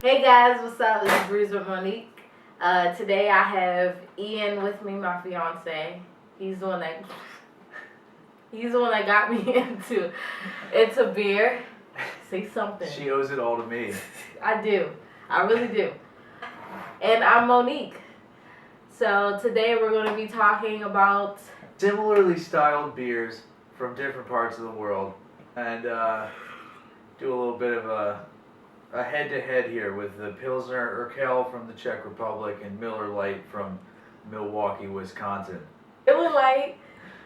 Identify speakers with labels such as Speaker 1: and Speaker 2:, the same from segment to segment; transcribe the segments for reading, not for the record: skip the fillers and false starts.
Speaker 1: Hey guys, what's up? This is Breeze with Monique. Today I have Ian with me, my fiance. He's the one that got me into beer. Say something.
Speaker 2: She owes it all to me.
Speaker 1: I do. I really do. And I'm Monique. So today we're going to be talking about
Speaker 2: Similarly styled beers from different parts of the world, and do a little bit of a head-to-head here with the Pilsner Urquell from the Czech Republic and Miller Lite from Milwaukee, Wisconsin.
Speaker 1: Miller Lite,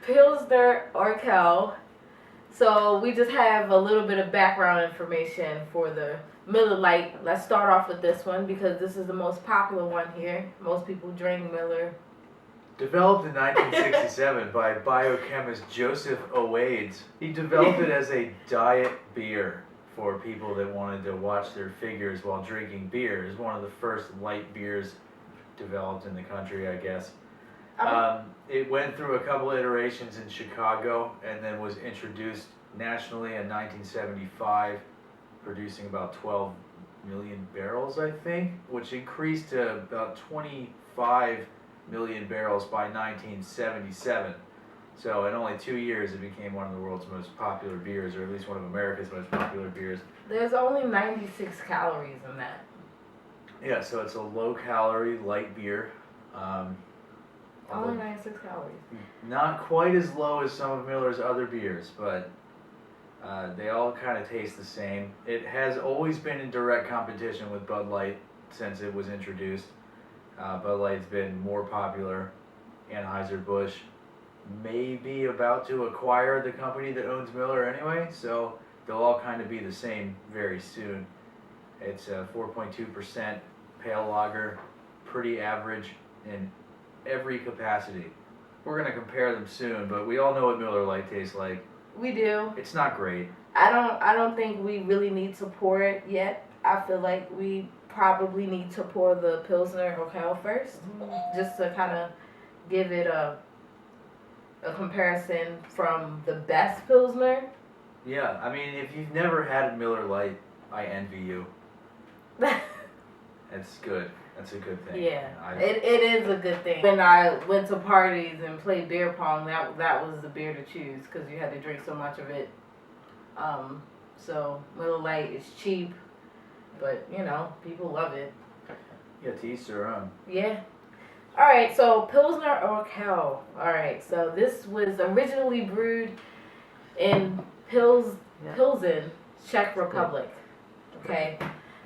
Speaker 1: Pilsner, Urquell. So we just have a little bit of background information for the Miller Lite. Let's start off with this one because this is the most popular one here. Most people drink Miller.
Speaker 2: Developed in 1967 by biochemist Joseph Oades. He developed it as a diet beer for people that wanted to watch their figures while drinking beer. It's one of the first light beers developed in the country, I guess. It went through a couple iterations in Chicago and then was introduced nationally in 1975, producing about 12 million barrels, I think, which increased to about 25 million barrels by 1977. So in only 2 years, it became one of the world's most popular beers, or at least one of America's most popular beers.
Speaker 1: There's only 96 calories in that.
Speaker 2: Yeah, so it's a low-calorie, light beer.
Speaker 1: Only 96 calories.
Speaker 2: Not quite as low as some of Miller's other beers, but they all kind of taste the same. It has always been in direct competition with Bud Light since it was introduced. Bud Light's been more popular. Anheuser-Busch may be about to acquire the company that owns Miller anyway, so they'll all kind of be the same very soon. It's a 4.2% pale lager, pretty average in every capacity. We're going to compare them soon, but we all know what Miller Lite tastes like.
Speaker 1: We do.
Speaker 2: It's not great.
Speaker 1: I don't think we really need to pour it yet. I feel like we probably need to pour the Pilsner Urquell first, just to kind of give it a comparison from the best Pilsner.
Speaker 2: Yeah, I mean, if you've never had a Miller Lite, I envy you. It's good. That's a good thing.
Speaker 1: Yeah, it is a good thing. When I went to parties and played beer pong, that was the beer to choose because you had to drink so much of it. So Miller Lite is cheap, but you know people love it.
Speaker 2: Yeah, to each their own.
Speaker 1: Yeah. All right, so Pilsner Urquell. All right, so this was originally brewed in Pilsen, Czech Republic. Okay,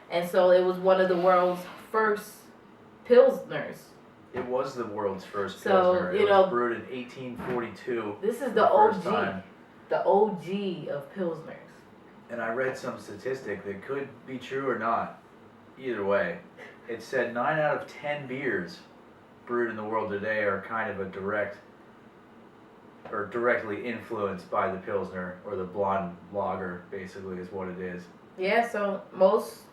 Speaker 1: and so it was one of the world's first Pilsners.
Speaker 2: It was the world's first
Speaker 1: So,
Speaker 2: Pilsner.
Speaker 1: you
Speaker 2: It
Speaker 1: know,
Speaker 2: was brewed in 1842.
Speaker 1: This is
Speaker 2: for
Speaker 1: the
Speaker 2: first
Speaker 1: OG,
Speaker 2: time.
Speaker 1: the OG of Pilsners.
Speaker 2: And I read some statistic that could be true or not. Either way, it said 9 out of 10 beers brewed in the world today are kind of a directly influenced by the Pilsner, or the blonde lager, basically, is what it is.
Speaker 1: Yeah, so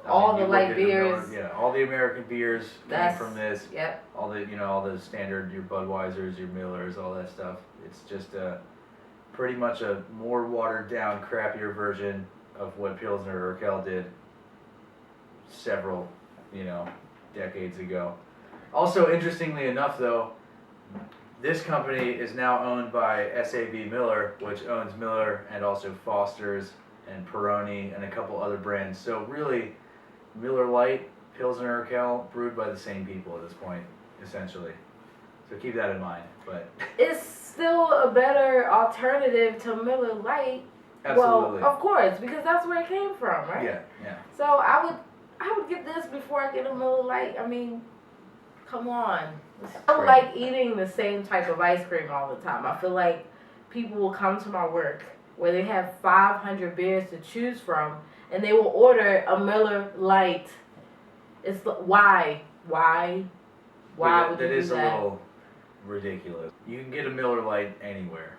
Speaker 1: all the light beers.
Speaker 2: All the American beers came from this.
Speaker 1: Yep.
Speaker 2: All the standard, your Budweisers, your Millers, all that stuff. It's just pretty much a more watered down, crappier version of what Pilsner Urquell did several, decades ago. Also, interestingly enough, though, this company is now owned by SAB Miller, which owns Miller and also Foster's and Peroni and a couple other brands. So really, Miller Lite, Pilsner Urquell, brewed by the same people at this point, essentially. So keep that in mind. But
Speaker 1: it's still a better alternative to Miller Lite.
Speaker 2: Absolutely.
Speaker 1: Well, of course, because that's where it came from, right?
Speaker 2: Yeah.
Speaker 1: So I would get this before I get a Miller Lite. I mean, come on. I don't like eating the same type of ice cream all the time. I feel like people will come to my work where they have 500 beers to choose from, and they will order a Miller Lite. It's why would you do that?
Speaker 2: That is a little ridiculous. You can get a Miller Lite anywhere.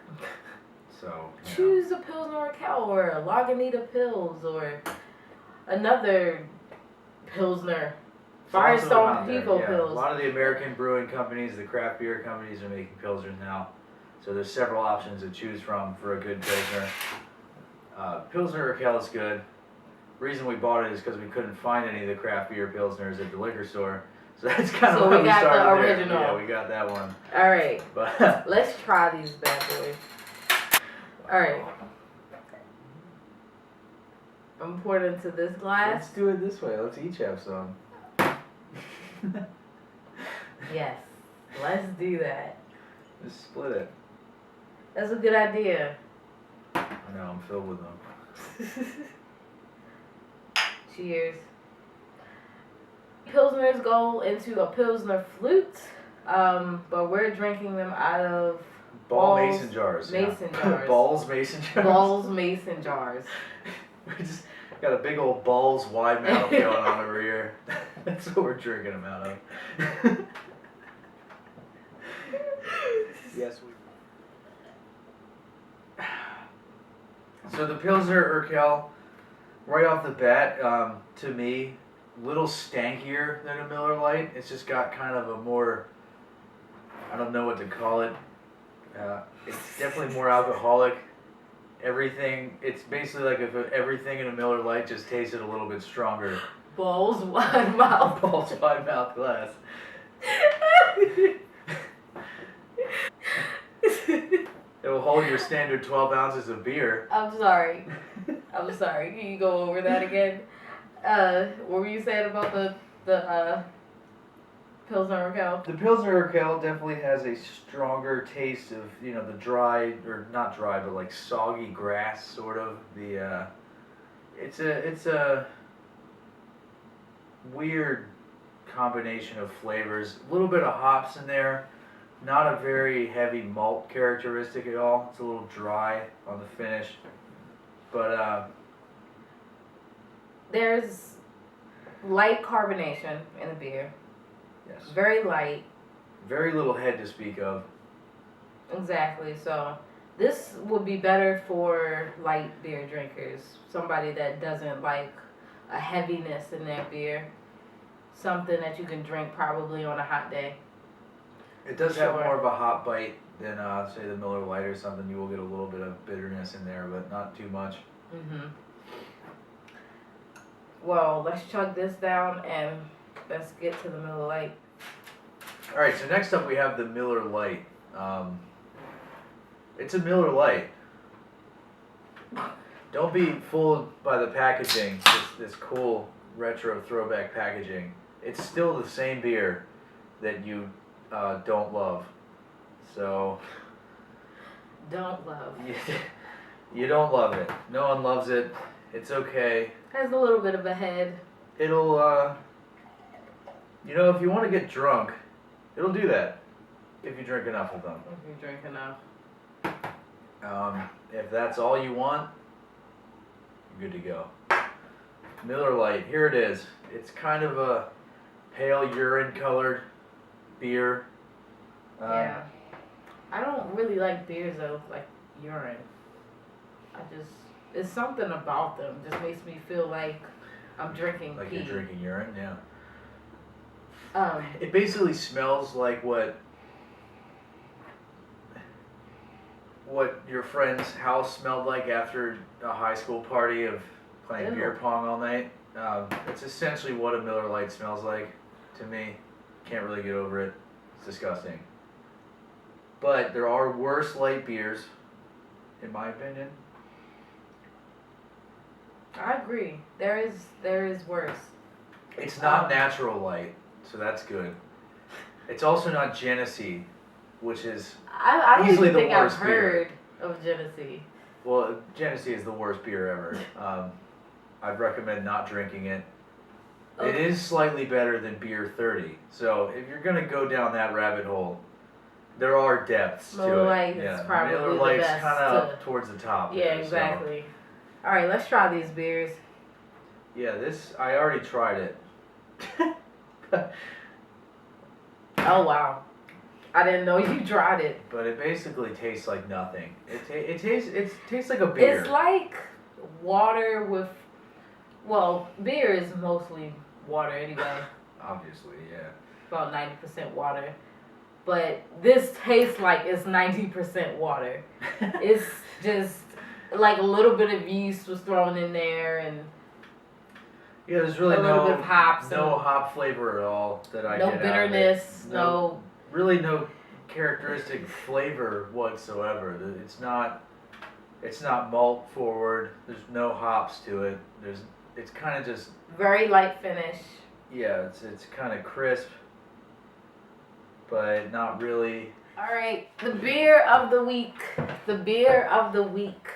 Speaker 2: So
Speaker 1: choose a Pilsner Urquell or a Lagunitas Pils or another Pilsner. Firestone Pico Pils.
Speaker 2: A lot of the American brewing companies, the craft beer companies, are making Pilsners now. So there's several options to choose from for a good Pilsner. Pilsner Urquell is good. reason we bought it is because we couldn't find any of the craft beer Pilsners at the liquor store. So that's kind of
Speaker 1: So
Speaker 2: why
Speaker 1: we got the
Speaker 2: started there.
Speaker 1: original.
Speaker 2: Yeah, we got that one.
Speaker 1: All right.
Speaker 2: But
Speaker 1: Let's try these bad boys. All right. I'm pouring into this glass.
Speaker 2: let's do it this way. Let's each have some.
Speaker 1: Yes. Let's do that.
Speaker 2: Just split it.
Speaker 1: That's a good idea.
Speaker 2: I know, I'm filled with them.
Speaker 1: Cheers. Pilsners go into a Pilsner flute, but we're drinking them out of
Speaker 2: Ball mason jars.
Speaker 1: Mason jars.
Speaker 2: Balls mason jars.
Speaker 1: Balls mason jars.
Speaker 2: We just got a big old balls wide mouth going on over here. That's what we're drinking them out of. Yes, we. So the Pilsner Urquell, right off the bat, to me, little stankier than a Miller Lite. It's just got kind of a more, I don't know what to call it. It's definitely more alcoholic. Everything, it's basically like if everything in a Miller Lite just tasted a little bit stronger.
Speaker 1: Balls wide mouth.
Speaker 2: Balls wide mouth glass. It will hold your standard 12 ounces of beer.
Speaker 1: I'm sorry. Can you go over that again? What were you saying about the Pilsner Urquell?
Speaker 2: The Pilsner Urquell definitely has a stronger taste of, the dry, or not dry, but like soggy grass, sort of. It's a weird combination of flavors. A little bit of hops in there. Not a very heavy malt characteristic at all. It's a little dry on the finish. But
Speaker 1: there's light carbonation in the beer.
Speaker 2: yes.
Speaker 1: Very light.
Speaker 2: Very little head to speak of.
Speaker 1: Exactly. So this would be better for light beer drinkers. Somebody that doesn't like a heaviness in their beer. Something that you can drink probably on a hot day.
Speaker 2: It does have more of a hot bite than, say, the Miller Lite or something. You will get a little bit of bitterness in there, but not too much.
Speaker 1: Mhm. Well, let's chug this down and let's get to the Miller Lite.
Speaker 2: All right, so next up we have the Miller Lite. It's a Miller Lite. Don't be fooled by the packaging, this cool retro throwback packaging. It's still the same beer that you don't love. So
Speaker 1: Don't love.
Speaker 2: you don't love it. No one loves it. It's okay.
Speaker 1: Has a little bit of a head.
Speaker 2: It'll if you want to get drunk, it'll do that if you drink enough of them.
Speaker 1: If you drink enough.
Speaker 2: If that's all you want, you're good to go. Miller Lite, here it is. It's kind of a pale urine colored beer.
Speaker 1: Yeah. I don't really like beers though, like urine. It's something about them just makes me feel like I'm drinking
Speaker 2: Like
Speaker 1: pee.
Speaker 2: you're drinking urine, yeah.
Speaker 1: Um,
Speaker 2: It basically smells like what your friend's house smelled like after a high school party of playing
Speaker 1: Ew.
Speaker 2: beer pong all night. It's essentially what a Miller Lite smells like to me. Can't really get over it. It's disgusting. But there are worse light beers, in my opinion.
Speaker 1: I agree. There is worse.
Speaker 2: It's not natural light, so that's good. It's also not Genesee, which is
Speaker 1: I don't
Speaker 2: easily
Speaker 1: even
Speaker 2: the
Speaker 1: think I've
Speaker 2: worst beer.
Speaker 1: heard of Genesee.
Speaker 2: Well, Genesee is the worst beer ever. I'd recommend not drinking it. It
Speaker 1: Okay.
Speaker 2: is slightly better than beer 30. So if you're gonna go down that rabbit hole, there are depths
Speaker 1: Miller
Speaker 2: to it.
Speaker 1: Lite is probably
Speaker 2: Miller
Speaker 1: the
Speaker 2: Lite's
Speaker 1: best
Speaker 2: kind of
Speaker 1: to-
Speaker 2: up towards the top.
Speaker 1: Yeah,
Speaker 2: there,
Speaker 1: exactly. All right, let's try these beers.
Speaker 2: So. Yeah, this I already tried it.
Speaker 1: Oh wow, I didn't know you tried it.
Speaker 2: But it basically tastes like nothing. It tastes like a beer.
Speaker 1: It's like water with, well, beer is mostly water anyway.
Speaker 2: Obviously, yeah.
Speaker 1: About 90% water. But this tastes like it's 90% water. It's just like a little bit of yeast was thrown in there, and
Speaker 2: Yeah, there's really
Speaker 1: a little bit of hops,
Speaker 2: no hop flavor at all that I
Speaker 1: no
Speaker 2: get
Speaker 1: bitterness,
Speaker 2: out of it. Really no characteristic flavor whatsoever. It's not malt forward. There's no hops to it. It's kind of just
Speaker 1: very light finish.
Speaker 2: Yeah, it's kind of crisp, but not really.
Speaker 1: All right, the beer of the week. The beer of the week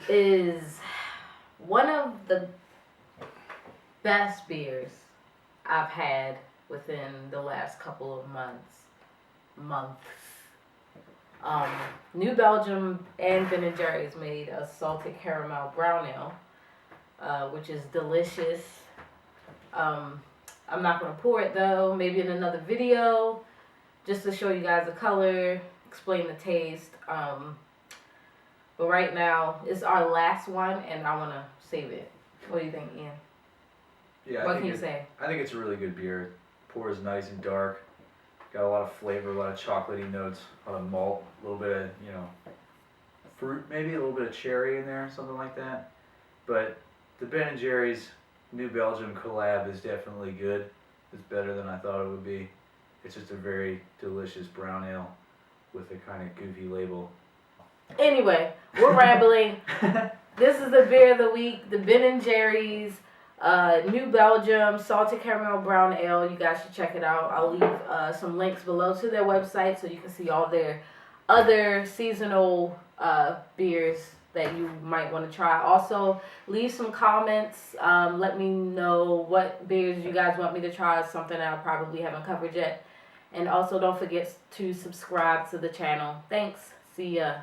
Speaker 1: is one of the best beers I've had within the last couple of months. New Belgium and Ben & Jerry's made a salted caramel brown ale, which is delicious. I'm not going to pour it though, maybe in another video, just to show you guys the color, explain the taste. But right now, it's our last one, and I want to save it. What do you think, Ian?
Speaker 2: Yeah,
Speaker 1: what can you say?
Speaker 2: I think it's a really good beer. It pours nice and dark. Got a lot of flavor, a lot of chocolatey notes, a lot of malt, a little bit of, fruit maybe, a little bit of cherry in there, something like that. But the Ben & Jerry's New Belgium collab is definitely good. It's better than I thought it would be. It's just a very delicious brown ale with a kind of goofy label.
Speaker 1: Anyway, we're rambling. This is the beer of the week, the Ben & Jerry's New Belgium Salted Caramel Brown Ale. You guys should check it out. I'll leave some links below to their website so you can see all their other seasonal beers that you might want to try. Also, leave some comments. Let me know what beers you guys want me to try. It's something that I probably haven't covered yet. And also, don't forget to subscribe to the channel. Thanks. See ya.